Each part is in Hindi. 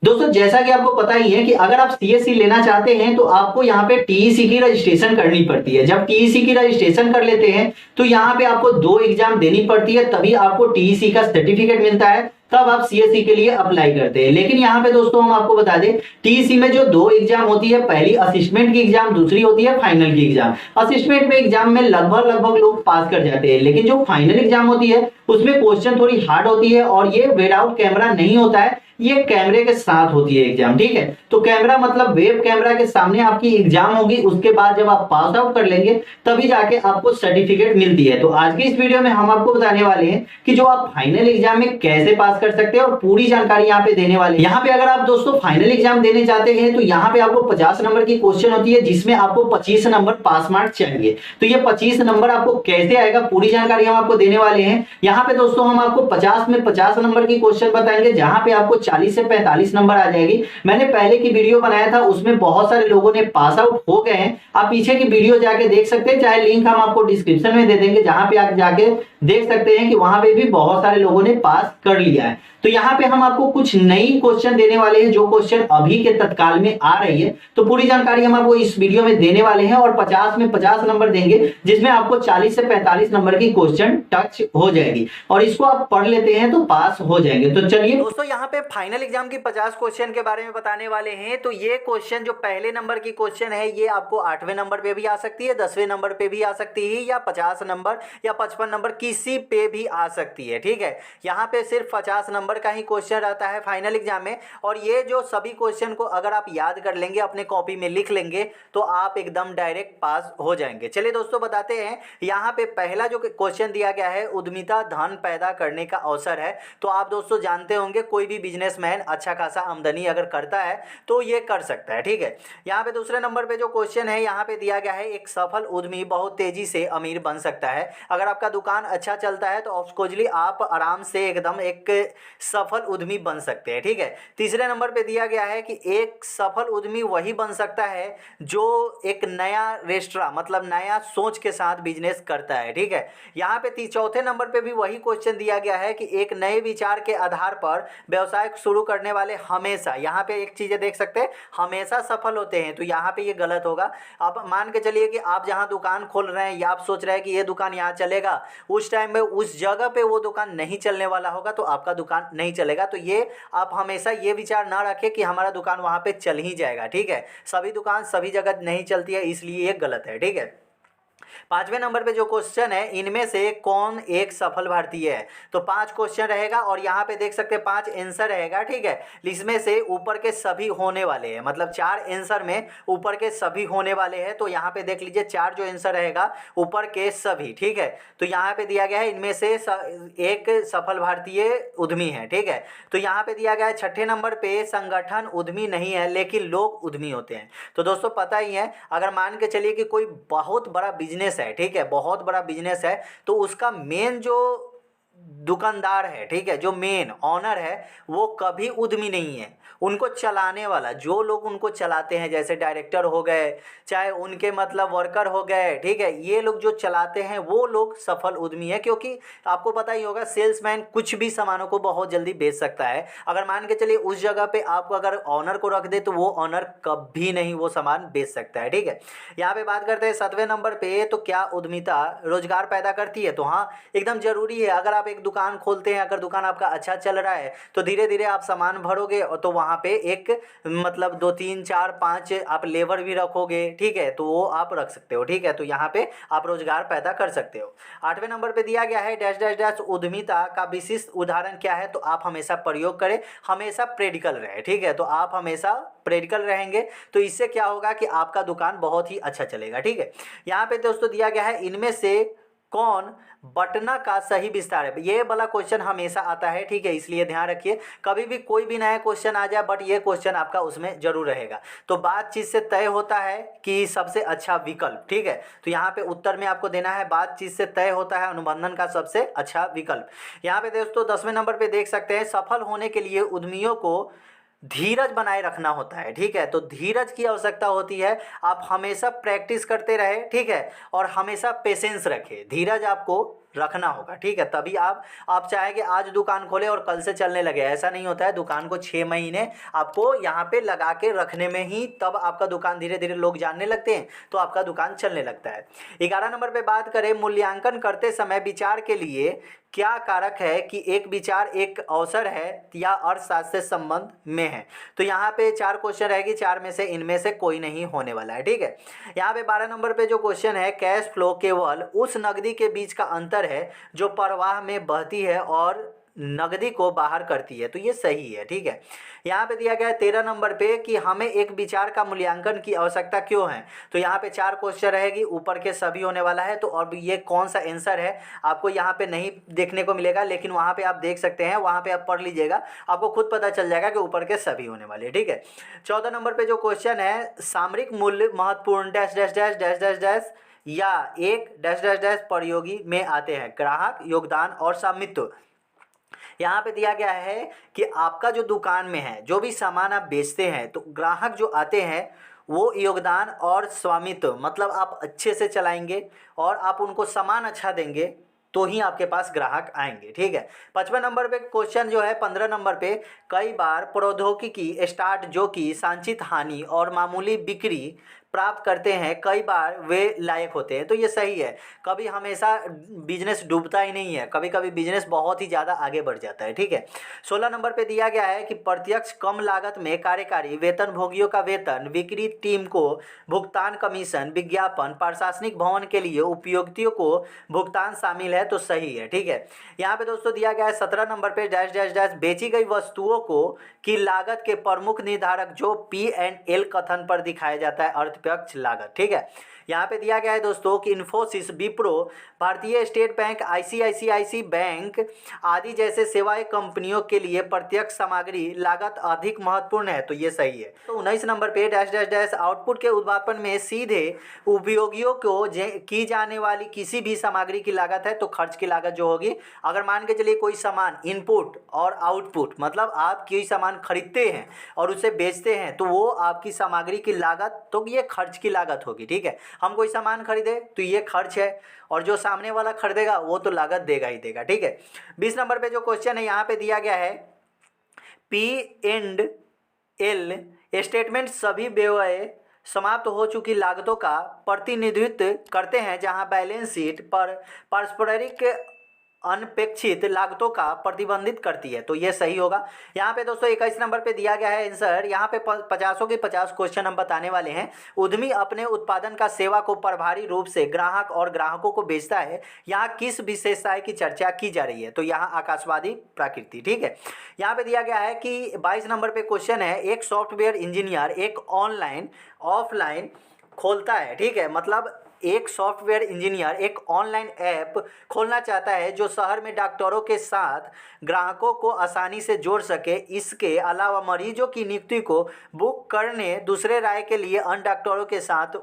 दोस्तों जैसा कि आपको पता ही है कि अगर आप सीएससी लेना चाहते हैं तो आपको यहाँ पे टीईसी की रजिस्ट्रेशन करनी पड़ती है। जब टीईसी की रजिस्ट्रेशन कर लेते हैं तो यहाँ पे आपको 2 एग्जाम देनी पड़ती है, तभी आपको टीईसी का सर्टिफिकेट मिलता है, तब आप सीएससी के लिए अप्लाई करते हैं। लेकिन यहाँ पे दोस्तों हम आपको बता दें, टीईसी में जो 2 एग्जाम होती है, पहली असिस्टेंट की एग्जाम, दूसरी होती है फाइनल की एग्जाम। असिस्टेंट में एग्जाम में लगभग लोग पास कर जाते हैं, लेकिन जो फाइनल एग्जाम होती है उसमें क्वेश्चन थोड़ी हार्ड होती है और ये विदाउट कैमरा नहीं होता है, ये कैमरे के साथ होती है एग्जाम। ठीक है, तो कैमरा मतलब वेब कैमरा के सामने आपकी एग्जाम होगी, उसके बाद जब आप पास आउट कर लेंगे तभी जाके आपको सर्टिफिकेट मिलती है। तो आज की इस वीडियो में हम आपको बताने वाले हैं कि जो आप फाइनल एग्जाम में कैसे पास कर सकते हैं और पूरी जानकारी यहाँ पे देने वाले हैं। यहाँ पे अगर आप दोस्तों फाइनल एग्जाम देने चाहते हैं तो यहाँ पे आपको 50 नंबर की क्वेश्चन होती है, जिसमें आपको 25 नंबर पास मार्क चाहिए। तो ये 25 नंबर आपको कैसे आएगा, पूरी जानकारी हम आपको देने वाले हैं। यहाँ पे दोस्तों हम आपको 50 में 50 नंबर की क्वेश्चन बताएंगे, जहां पे आपको 40 से 45 नंबर आ जाएगी। मैंने पहले की वीडियो बनाया था, उसमें बहुत सारे लोगों ने पास आउट हो गए हैं। आप पीछे की वीडियो जाके देख सकते हैं, चाहे लिंक हम आपको डिस्क्रिप्शन में दे देंगे, जहां पे आप जाके देख सकते हैं कि वहां पे भी बहुत सारे लोगों ने पास कर लिया है। तो यहाँ पे हम आपको कुछ नई क्वेश्चन देने वाले हैं, जो क्वेश्चन अभी के तत्काल में आ रही है। तो पूरी जानकारी हम आपको इस वीडियो में देने वाले हैं और 50 में 50 नंबर देंगे, जिसमें आपको 40 से 45 नंबर की क्वेश्चन टच हो जाएगी और इसको आप पढ़ लेते हैं तो पास हो जाएंगे। तो चलिए दोस्तों, यहाँ पे फाइनल एग्जाम की 50 क्वेश्चन के बारे में बताने वाले हैं। तो ये क्वेश्चन जो पहले नंबर की क्वेश्चन है, ये आपको 8वें नंबर पे भी आ सकती है, 10वें नंबर पे भी आ सकती है, या 50 नंबर या 55 नंबर किसी पे भी आ सकती है। ठीक है, यहाँ पे सिर्फ 50 नंबर का ही क्वेश्चन रहता है फाइनल एग्जाम में, और ये जो सभी क्वेश्चन को अगर आप याद कर लेंगे, अपने कॉपी में लिख लेंगे, तो आप एकदम डायरेक्ट पास हो जाएंगे। चलिए दोस्तों बताते हैं। यहाँ पे पहला जो क्वेश्चन दिया गया है, उद्यमिता धन पैदा करने का अवसर है। तो आप दोस्तों जानते होंगे, कोई भी बिजनेसमैन अच्छा खासा आमदनी अगर करता है तो ये कर सकता है। ठीक है, यहाँ पे दूसरे नंबर पे जो क्वेश्चन है, यहाँ पे दिया गया है, एक सफल उद्यमी बहुत तेजी से अमीर बन सकता है। अगर आपका दुकान अच्छा चलता है तो ऑफकोर्सली आप आराम से एकदम एक सफल उद्यमी बन सकते हैं। ठीक है, तीसरे नंबर पे दिया गया है कि एक सफल उद्यमी वही बन सकता है जो एक नया रेस्टोरेंट मतलब नया सोच के साथ बिजनेस करता है। ठीक है, यहाँ पे चौथे नंबर पे भी वही क्वेश्चन दिया गया है कि एक नए विचार के आधार पर व्यवसाय शुरू करने वाले हमेशा, यहाँ पे एक चीज़ देख सकते हैं, हमेशा सफल होते हैं। तो यहाँ पे ये गलत होगा। आप मान के चलिए कि आप जहाँ दुकान खोल रहे हैं या आप सोच रहे हैं कि ये दुकान यहाँ चलेगा, उस टाइम में उस जगह पे वो दुकान नहीं चलने वाला होगा, तो आपका दुकान नहीं चलेगा। तो ये आप हमेशा ये विचार ना रखें कि हमारा दुकान वहाँ पे चल ही जाएगा। ठीक है, सभी दुकान सभी जगह नहीं चलती है, इसलिए ये गलत है। ठीक है, पांचवें नंबर पे जो क्वेश्चन है, इनमें से कौन एक सफल भारतीय है। तो 5 क्वेश्चन रहेगा और यहाँ पे देख सकते हैं 5 आंसर रहेगा। ठीक है, इसमें से ऊपर के सभी होने वाले हैं, मतलब 4 आंसर में ऊपर के सभी होने वाले हैं। तो यहाँ पे देख लीजिए 4 जो आंसर रहेगा ऊपर के सभी। ठीक है, तो यहाँ पे दिया गया है इनमें से एक सफल भारतीय उद्यमी है। ठीक है, तो यहाँ पे दिया गया है 6ठे नंबर पे, संगठन उद्यमी नहीं है लेकिन लोग उद्यमी होते हैं। तो दोस्तों पता ही है, अगर मान के चलिए कि कोई बहुत बड़ा बिजनेस है, ठीक है, बहुत बड़ा बिजनेस है, तो उसका मेन जो दुकानदार है, ठीक है, जो मेन ऑनर है, वो कभी उद्यमी नहीं है। उनको चलाने वाला, जो लोग उनको चलाते हैं, जैसे डायरेक्टर हो गए, चाहे उनके मतलब वर्कर हो गए, ठीक है, ये लोग जो चलाते हैं वो लोग सफल उद्यमी है। क्योंकि आपको पता ही होगा, सेल्समैन कुछ भी सामानों को बहुत जल्दी बेच सकता है। अगर मान के चलिए उस जगह पे आपको अगर ऑनर को रख दे तो वो ऑनर कभी नहीं वो सामान बेच सकता है। ठीक है, यहाँ पे बात करते हैं 7वें नंबर पे, तो क्या उद्यमिता रोजगार पैदा करती है। तो हाँ, एकदम जरूरी है। अगर आप एक दुकान खोलते हैं, अगर दुकान आपका अच्छा चल रहा है, तो धीरे धीरे आप सामान भरोगे, तो वहाँ पे एक मतलब 2 3 4 5 आप लेबर भी रखोगे। ठीक है, तो वो आप रख सकते हो। ठीक है, तो यहाँ पे आप रोजगार पैदा कर सकते हो। 8वें नंबर पे दिया गया है, डैश डैश डैश उद्यमिता का विशिष्ट उदाहरण क्या है। तो आप हमेशा प्रयोग करें, हमेशा प्रेडिकल रहे। ठीक है, तो आप हमेशा प्रेडिकल रहेंगे, तो इससे क्या होगा कि आपका दुकान बहुत ही अच्छा चलेगा। ठीक है, यहाँ पे दोस्तों दिया गया है, इनमें से कौन बटना का सही विस्तार है। ये वाला क्वेश्चन हमेशा आता है। ठीक है, इसलिए ध्यान रखिए, कभी भी कोई भी नया क्वेश्चन आ जाए, बट ये क्वेश्चन आपका उसमें जरूर रहेगा। तो बातचीत से तय होता है कि सबसे अच्छा विकल्प। ठीक है, तो यहाँ पे उत्तर में आपको देना है, बातचीत से तय होता है अनुबंधन का सबसे अच्छा विकल्प। यहाँ पे दोस्तों 10वें नंबर पे देख सकते हैं, सफल होने के लिए उद्यमियों को धीरज बनाए रखना होता है। ठीक है, तो धीरज की आवश्यकता होती है। आप हमेशा प्रैक्टिस करते रहे, ठीक है, और हमेशा पेशेंस रखें, धीरज आपको रखना होगा, ठीक है। तभी आप चाहे कि आज दुकान खोले और कल से चलने लगे, ऐसा नहीं होता है। दुकान को 6 महीने आपको यहाँ पे लगा के रखने में ही तब आपका दुकान धीरे धीरे लोग जानने लगते हैं, तो आपका दुकान चलने लगता है। 11 नंबर पे बात करें, मूल्यांकन करते समय विचार के लिए क्या कारक है कि एक विचार एक अवसर है या अर्थशास्त्र से संबंध में है। तो यहाँ पे 4 क्वेश्चन रहेगी, 4 में से इनमें से कोई नहीं होने वाला है, ठीक है। यहाँ पे 12 नंबर पे जो क्वेश्चन है, कैश फ्लो केवल उस नकदी के बीच का अंतर है जो प्रवाह में बहती है और नकदी को बाहर करती है, तो ये सही है, ठीक है। यहाँ पे दिया गया है 13 नंबर पे कि हमें एक विचार का मूल्यांकन की आवश्यकता क्यों है। तो यहाँ पे 4 क्वेश्चन रहेगी, ऊपर के सभी होने वाला है। तो और ये कौन सा आंसर है आपको यहाँ पे नहीं देखने को मिलेगा, लेकिन वहाँ पे आप देख सकते हैं, वहाँ पे आप पढ़ लीजिएगा, आपको खुद पता चल जाएगा कि ऊपर के सभी होने वाले, ठीक है। 14 नंबर पे जो क्वेश्चन है, सामरिक मूल्य महत्वपूर्ण dash dash dash dash dash dash या एक डैश डैश डैश प्रयोगी में आते हैं, ग्राहक, योगदान और स्वामित्व। यहाँ पे दिया गया है कि आपका जो दुकान में है, जो भी सामान आप बेचते हैं, तो ग्राहक जो आते हैं वो योगदान और स्वामित्व, मतलब आप अच्छे से चलाएंगे और आप उनको सामान अच्छा देंगे तो ही आपके पास ग्राहक आएंगे, ठीक है। 55 नंबर पे क्वेश्चन जो है, 15 नंबर पे, कई बार प्रौद्योगिकी स्टार्ट जो कि संचित हानि और मामूली बिक्री प्राप्त करते हैं, कई बार वे लायक होते हैं, तो ये सही है। कभी हमेशा बिजनेस डूबता ही नहीं है, कभी कभी बिजनेस बहुत ही ज़्यादा आगे बढ़ जाता है, ठीक है। 16 नंबर पे दिया गया है कि प्रत्यक्ष कम लागत में कार्यकारी वेतन भोगियों का वेतन, बिक्री टीम को भुगतान, कमीशन, विज्ञापन, प्रशासनिक भवन के लिए उपयोगियों को भुगतान शामिल है, तो सही है, ठीक है। यहाँ पे दोस्तों दिया गया है 17 नंबर पे डैश डैश डैश, बेची गई वस्तुओं को की लागत के प्रमुख निर्धारक जो P&L कथन पर दिखाया जाता है, अर्थप्रत्यक्ष लागत, ठीक है। यहाँ पे दिया गया है दोस्तों कि इन्फोसिस, विप्रो, भारतीय स्टेट बैंक, ICICI बैंक आदि जैसे सेवाएं कंपनियों के लिए प्रत्यक्ष सामग्री लागत अधिक महत्वपूर्ण है, तो ये सही है। तो 19 नंबर पे डैश डैश डैश, आउटपुट के उत्पादन में सीधे उपयोगियों को की जाने वाली किसी भी सामग्री की लागत है, तो खर्च की लागत जो होगी, अगर मान के चलिए कोई सामान इनपुट और आउटपुट, मतलब आप कोई सामान खरीदते हैं और उसे बेचते हैं, तो वो आपकी सामग्री की लागत, तो ये खर्च की लागत होगी, ठीक है। हम कोई सामान खरीदे तो ये खर्च है, और जो सामने वाला खरीदेगा वो तो लागत देगा ही देगा, ठीक है। 20 नंबर पे जो क्वेश्चन है, यहाँ पे दिया गया है P&L स्टेटमेंट सभी व्यय समाप्त हो चुकी लागतों का प्रतिनिधित्व करते हैं, जहां बैलेंस शीट पर पारस्परिक अनपेक्षित लागतों का प्रतिबंधित करती है, तो ये सही होगा। यहाँ पे दोस्तों 21 नंबर पे दिया गया है आंसर, यहाँ पे 50 के 50 क्वेश्चन हम बताने वाले हैं। उद्यमी अपने उत्पादन का सेवा को प्रभावी रूप से ग्राहक और ग्राहकों को बेचता है, यहाँ किस विशेषता की चर्चा की जा रही है, तो यहाँ आकाशवादी प्रकृति, ठीक है। यहाँ पे दिया गया है कि 22 नंबर पे क्वेश्चन है, एक सॉफ्टवेयर इंजीनियर एक ऑनलाइन ऑफलाइन खोलता है, ठीक है, मतलब एक सॉफ्टवेयर इंजीनियर एक ऑनलाइन ऐप खोलना चाहता है जो शहर में डॉक्टरों के साथ ग्राहकों को आसानी से जोड़ सके। इसके अलावा मरीजों की नियुक्ति को बुक करने, दूसरे राय के लिए अन्य डॉक्टरों के साथ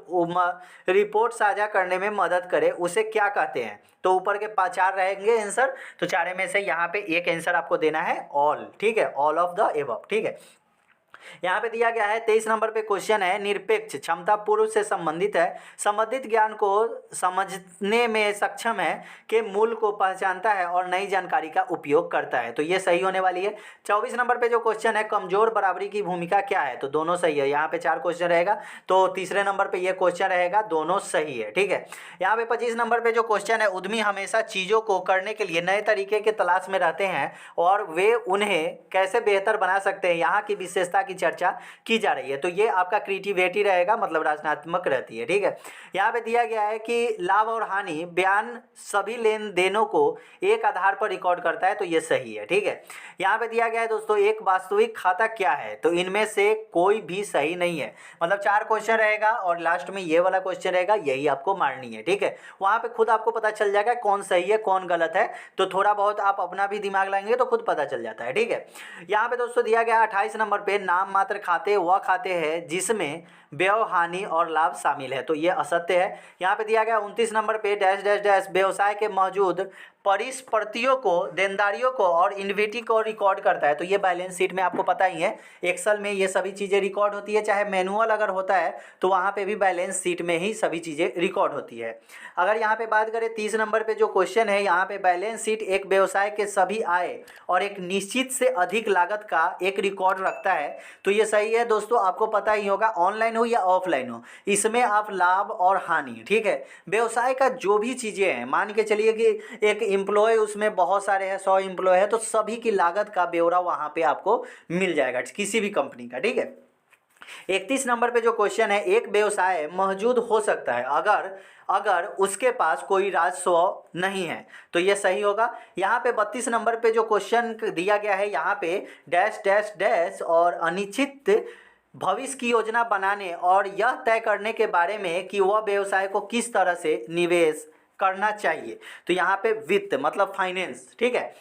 रिपोर्ट साझा करने में मदद करे, उसे क्या कहते हैं। तो ऊपर के 4 रहेंगे आंसर, तो 4 में से यहाँ पे एक आंसर आपको देना है ऑल, ठीक है, ऑल ऑफ द एबव, ठीक है। यहाँ पे दिया गया है 23 नंबर पे क्वेश्चन है, निरपेक्ष क्षमता पूर्व से संबंधित है, संबंधित ज्ञान को समझने में सक्षम है, के मूल को पहचानता है और नई जानकारी का उपयोग करता है, तो ये सही होने वाली है। 24 नंबर पे जो क्वेश्चन है, कमजोर बराबरी की भूमिका क्या है, तो दोनों सही है। यहाँ पे 4 क्वेश्चन रहेगा, तो तीसरे नंबर पे ये क्वेश्चन रहेगा, दोनों सही है, ठीक है। यहाँ पे 25 नंबर पे जो क्वेश्चन है, उद्यमी हमेशा चीज़ों को करने के लिए नए तरीके के तलाश में रहते हैं और वे उन्हें कैसे बेहतर बना सकते हैं, यहाँ की विशेषता की चर्चा की जा रही है, तो ये आपका क्रिएटिविटी रहेगा, मतलब रचनात्मक रहती है, ठीक है। यहाँ पे दिया गया है कि लाभ और हानि बयान सभी लेन देनों को एक आधार पर रिकॉर्ड करता है, तो ये सही है, ठीक है। यहाँ पे दिया गया है दोस्तों, एक वास्तविक खाता क्या है, तो इनमें से कोई भी सही नहीं है, मतलब 4 क्वेश्चन रहेगा और लास्ट में ये वाला क्वेश्चन रहेगा, यही आपको मारनी है, ठीक है। वहाँ पे खुद आपको पता चल जाएगा कौन सही है कौन गलत है, तो थोड़ा बहुत आप अपना भी दिमाग लगाएंगे तो खुद पता चल जाता है, ठीक है। यहाँ पे दोस्तों दिया गया 28 नंबर पे, नाम मात्र खाते वह खाते हैं जिसमें व्यय, हानि और लाभ शामिल है, तो ये असत्य है। यहाँ पे दिया गया 29 नंबर पे डैश डैश डैश, व्यवसाय के मौजूद परिसंपत्तियों को, देनदारियों को और इन्वेंटरी को रिकॉर्ड करता है। तो ये बैलेंस शीट में आपको पता ही है, एक्सेल में ये सभी चीज़ें रिकॉर्ड होती है, चाहे मैनुअल अगर होता है तो वहाँ पे भी बैलेंस शीट में ही सभी चीज़ें रिकॉर्ड होती है। अगर यहाँ पे बात करें 30 नंबर पे जो क्वेश्चन है, यहाँ पे बैलेंस शीट एक व्यवसाय के सभी आय और एक निश्चित से अधिक लागत का एक रिकॉर्ड रखता है। तो ये सही है दोस्तों, आपको पता ही होगा, ऑनलाइन हो या ऑफलाइन हो, इसमें आप लाभ और हानि, ठीक है, व्यवसाय का जो भी चीज़ें हैं, मान के चलिए कि एक एम्प्लॉय उसमें बहुत सारे हैं, 100 एम्प्लॉय है, तो सभी की लागत का ब्यौरा वहाँ पे आपको मिल जाएगा किसी भी कंपनी का, ठीक है। 31 नंबर पे जो क्वेश्चन है, एक व्यवसाय मौजूद हो सकता है अगर अगर उसके पास कोई राजस्व नहीं है। तो ये सही होगा। यहाँ पे 32 नंबर पे जो क्वेश्चन दिया गया है, यहाँ पे डैश डैश डैश और अनिश्चित भविष्य की योजना बनाने और यह तय करने के बारे में कि वह व्यवसाय को किस तरह से निवेश करना चाहिए। तो यहाँ पे वित्त मतलब फाइनेंस, ठीक है,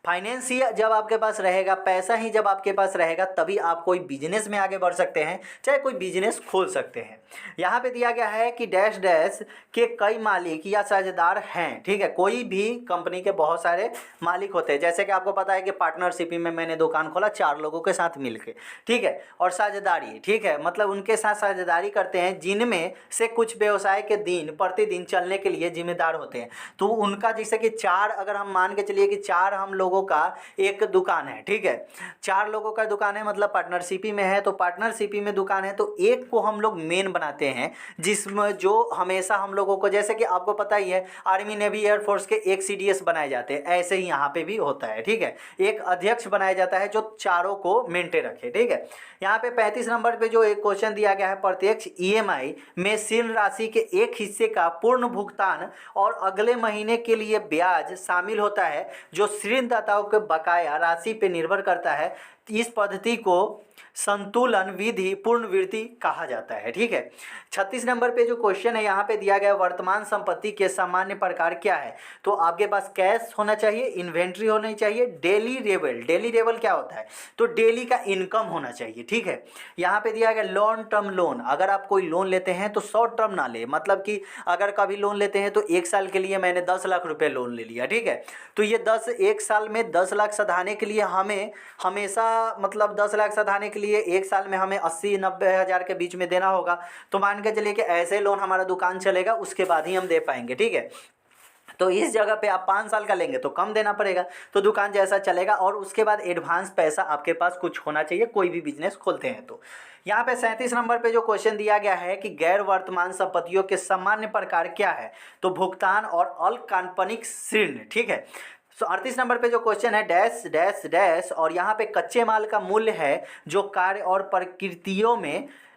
फाइनेंस ही जब आपके पास रहेगा, पैसा ही जब आपके पास रहेगा, तभी आप कोई बिजनेस में आगे बढ़ सकते हैं, चाहे कोई बिजनेस खोल सकते हैं। यहाँ पे दिया गया है कि डैश डैश के कई मालिक या साझेदार हैं, ठीक है, कोई भी कंपनी के बहुत सारे मालिक होते हैं, जैसे कि आपको पता है कि पार्टनरशिप में मैंने दुकान खोला 4 लोगों के साथ मिलके, ठीक है, और साझेदारी, ठीक है, मतलब उनके साथ साझेदारी करते हैं, जिनमें से कुछ व्यवसाय के दिन प्रतिदिन चलने के लिए जिम्मेदार होते हैं। तो उनका जैसे कि 4, अगर हम मान के चलिए कि 4 हम लोगों का एक दुकान है, ठीक है, 4 लोगों का दुकान है, मतलब पार्टनरशिप में है, तो पार्टनरशिप में दुकान है, तो एक को हम लोग मेन बनाते हैं, जिसमें जो हमेशा हम लोगों को, जैसे कि आपको पता ही है आर्मी नेवी एयरफोर्स के एक CDS बनाए जाते हैं, ऐसे ही यहाँ पे भी होता है, ठीक है, एक अध्यक्ष बनाया जाता है जो चारों को मेंटेन रखे, ठीक है। यहाँ पे 35 नंबर पे जो एक क्वेश्चन दिया गया है, प्रत्यक्ष EMI में ऋण राशि के एक हिस्से का पूर्ण भुगतान और अगले महीने के लिए ब्याज शामिल होता है, जो ऋणदाताओं के बकाया राशि पर निर्भर करता है। इस पद्धति को संतुलन विधि पुनर्वृत्ति कहा जाता है, ठीक है। 36 नंबर पे जो क्वेश्चन है, यहाँ पे दिया गया वर्तमान संपत्ति के सामान्य प्रकार क्या है। तो आपके पास कैश होना चाहिए, इन्वेंट्री होनी चाहिए, डेली रेबल क्या होता है, तो डेली का इनकम होना चाहिए, ठीक है। यहाँ पे दिया गया लॉन्ग टर्म लोन, अगर आप कोई लोन लेते हैं तो शॉर्ट टर्म ना ले, मतलब कि अगर कभी लोन लेते हैं तो 1 साल के लिए मैंने 10 लाख रुपए लोन ले लिया, ठीक है, तो ये 1 साल में 10 लाख सधाने के लिए हमें हमेशा, मतलब 10 लाख सधाने के लिए 1 साल में हमें 80-90 हज़ार के बीच में देना होगा। तो मान के चलिए कि ऐसे लोन हमारा दुकान चलेगा, उसके बाद ही हम दे पाएंगे, ठीक है। तो इस जगह पे आप 5 साल का लेंगे तो कम देना पड़ेगा, तो दुकान जैसा चलेगा, और उसके बाद एडवांस पैसा आपके पास कुछ होना चाहिए, कोई भी बिजनेस खोलते हैं तो। यहाँ पे 37 नंबर पे जो क्वेश्चन दिया गया है कि गैर वर्तमान संपत्तियों के सामान्य प्रकार क्या है, तो भुगतान और अल्पकालिक ऋण, ठीक है। तो 38 नंबर पे जो क्वेश्चन है, डैश डैश डैश और यहाँ पे कच्चे माल का मूल्य है जो कार्य और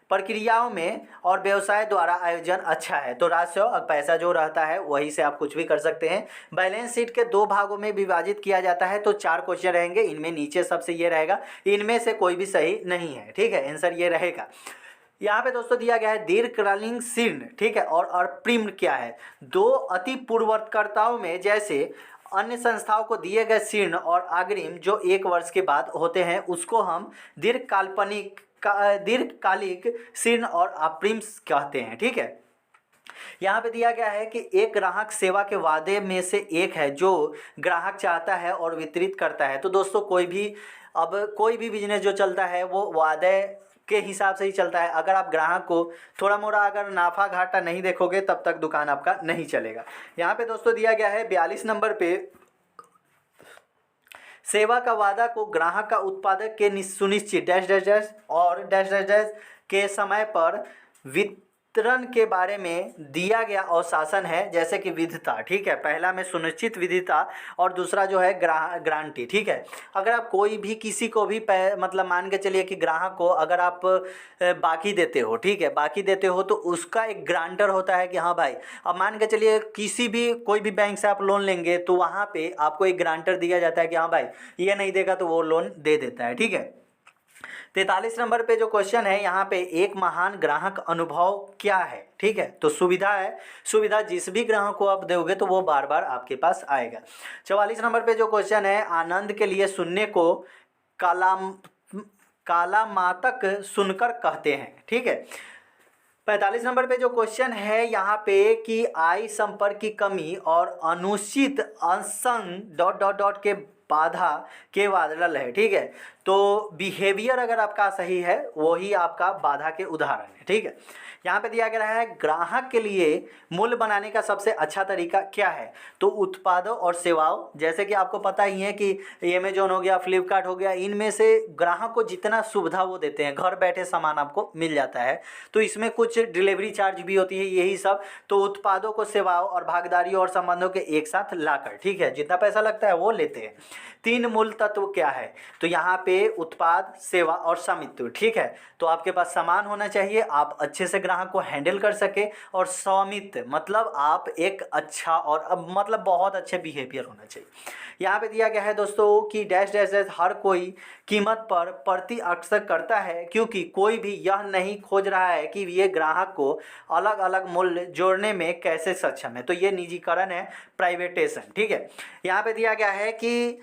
प्रक्रियाओं में और व्यवसाय द्वारा आयोजन अच्छा है। तो राशि और पैसा जो रहता है वही से आप कुछ भी कर सकते हैं। बैलेंस शीट के 2 भागों में विभाजित किया जाता है, तो 4 क्वेश्चन रहेंगे, इनमें नीचे सबसे ये रहेगा, इनमें से कोई भी सही नहीं है, ठीक है, आंसर ये रहेगा। यहाँ पे दोस्तों दिया गया है दीर्घकालीन ऋण, ठीक है, और अप्रिम क्या है, 2 अति पूर्ववर्तीकर्ताओं में जैसे अन्य संस्थाओं को दिए गए ऋण और अग्रिम जो 1 वर्ष के बाद होते हैं, उसको हम दीर्घकालिक ऋण और अप्रिम कहते हैं, ठीक है। यहाँ पे दिया गया है कि एक ग्राहक सेवा के वादे में से एक है जो ग्राहक चाहता है और वितरित करता है। तो दोस्तों कोई भी बिजनेस जो चलता है वो वादे के हिसाब से ही चलता है। अगर आप ग्राहक को थोड़ा मोड़ा अगर नाफा घाटा नहीं देखोगे तब तक दुकान आपका नहीं चलेगा। यहाँ पे दोस्तों दिया गया है 42 नंबर पे, सेवा का वादा को ग्राहक का उत्पादक के सुनिश्चित डैश डैश डैश और डैश डैश डैश के समय पर वितरण के बारे में दिया गया अनुशासन है, जैसे कि विधिता, ठीक है, पहला में सुनिश्चित विधिता और दूसरा जो है गारंटी, ठीक है। अगर आप कोई भी किसी को भी मतलब मान के चलिए कि ग्राहक को अगर आप बाकी देते हो, ठीक है, बाकी देते हो तो उसका एक ग्रांटर होता है कि हाँ भाई, अब मान के चलिए कोई भी बैंक से आप लोन लेंगे तो वहाँ पे आपको एक ग्रांटर दिया जाता है कि हाँ भाई ये नहीं देगा तो वो लोन दे देता है, ठीक है। 43 नंबर पे जो क्वेश्चन है, यहाँ पे एक महान ग्राहक अनुभव क्या है, ठीक है, तो सुविधा है, सुविधा जिस भी ग्राहक को आप दोगे तो वो बार बार आपके पास आएगा। 44 नंबर पे जो क्वेश्चन है, आनंद के लिए सुनने को कालामातक सुनकर कहते हैं, ठीक है। 45 नंबर पे जो क्वेश्चन है यहाँ पे कि आई संपर्क की कमी और अनुचित असंग डॉट डॉट डॉट के बाधा के वादल है, ठीक है। तो बिहेवियर अगर आपका सही है वही आपका बाधा के उदाहरण है, ठीक है। यहाँ पे दिया गया है ग्राहक के लिए मूल्य बनाने का सबसे अच्छा तरीका क्या है। तो उत्पादों और सेवाओं, जैसे कि आपको पता ही है कि अमेजोन हो गया, फ्लिपकार्ट हो गया, इनमें से ग्राहक को जितना सुविधा वो देते हैं, घर बैठे सामान आपको मिल जाता है, तो इसमें कुछ डिलीवरी चार्ज भी होती है, यही सब। तो उत्पादों को सेवाओं और भागीदारी और संबंधों के एक साथ लाकर, ठीक है, जितना पैसा लगता है वो लेते हैं। 3 मूल तत्व क्या है। तो यहाँ पे उत्पाद, सेवा और स्वामित्व, ठीक है। तो आपके पास सामान होना चाहिए, आप अच्छे से ग्राहक को हैंडल कर सके, और स्वामित्व मतलब आप एक अच्छा और मतलब बहुत अच्छे बिहेवियर होना चाहिए। यहाँ पे दिया गया है दोस्तों कि डैश डैश डैश हर कोई कीमत पर प्रति अक्सर करता है, क्योंकि कोई भी यह नहीं खोज रहा है कि ये ग्राहक को अलग अलग मूल्य जोड़ने में कैसे सक्षम है। तो ये निजीकरण है, प्राइवेटेशन, ठीक है। यहाँ पे दिया गया है कि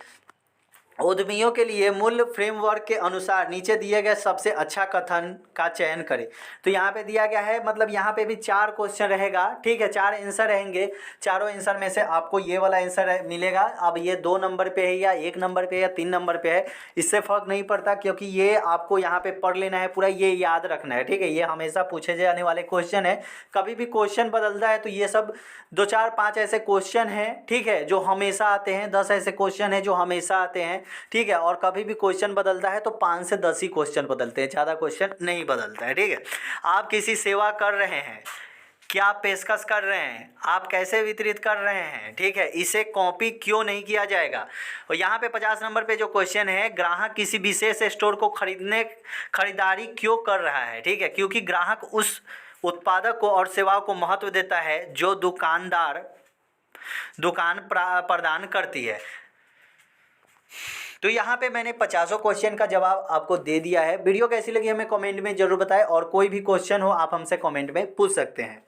उद्यमियों के लिए मूल्य फ्रेमवर्क के अनुसार नीचे दिए गए सबसे अच्छा कथन का चयन करें। तो यहाँ पे दिया गया है, मतलब यहाँ पे भी 4 क्वेश्चन रहेगा, ठीक है, 4 आंसर रहेंगे। चारों आंसर में से आपको ये वाला आंसर मिलेगा। अब ये 2 नंबर पे है या 1 नंबर पे है या 3 नंबर पे है, इससे फर्क नहीं पड़ता, क्योंकि ये आपको यहाँ पे पढ़ लेना है पूरा, ये याद रखना है, ठीक है। ये हमेशा पूछे जाने वाले क्वेश्चन है, कभी भी क्वेश्चन बदलता है तो ये सब 2 4 5 ऐसे क्वेश्चन हैं, ठीक है, जो हमेशा आते हैं। 10 ऐसे क्वेश्चन हैं जो हमेशा आते हैं, ठीक है। और कभी भी क्वेश्चन बदलता है तो 5 से 10 ही क्वेश्चन बदलते हैं, ज़्यादा क्वेश्चन नहीं बदलता है, ठीक है। आप किसी सेवा कर रहे हैं, क्या पेशकश कर रहे हैं, आप कैसे वितरित कर रहे हैं, ठीक है, इसे कॉपी क्यों नहीं किया जाएगा। और यहाँ पे 50 नंबर पे जो क्वेश्चन है, ग्राहक किसी विशेष स्टोर को खरीदारी क्यों कर रहा है, ठीक है, क्योंकि ग्राहक उस उत्पादक को और सेवाओं को महत्व देता है जो दुकान प्रदान करती है। तो यहाँ पे मैंने 50 क्वेश्चन का जवाब आपको दे दिया है। वीडियो कैसी लगी हमें कमेंट में ज़रूर बताएं, और कोई भी क्वेश्चन हो आप हमसे कमेंट में पूछ सकते हैं।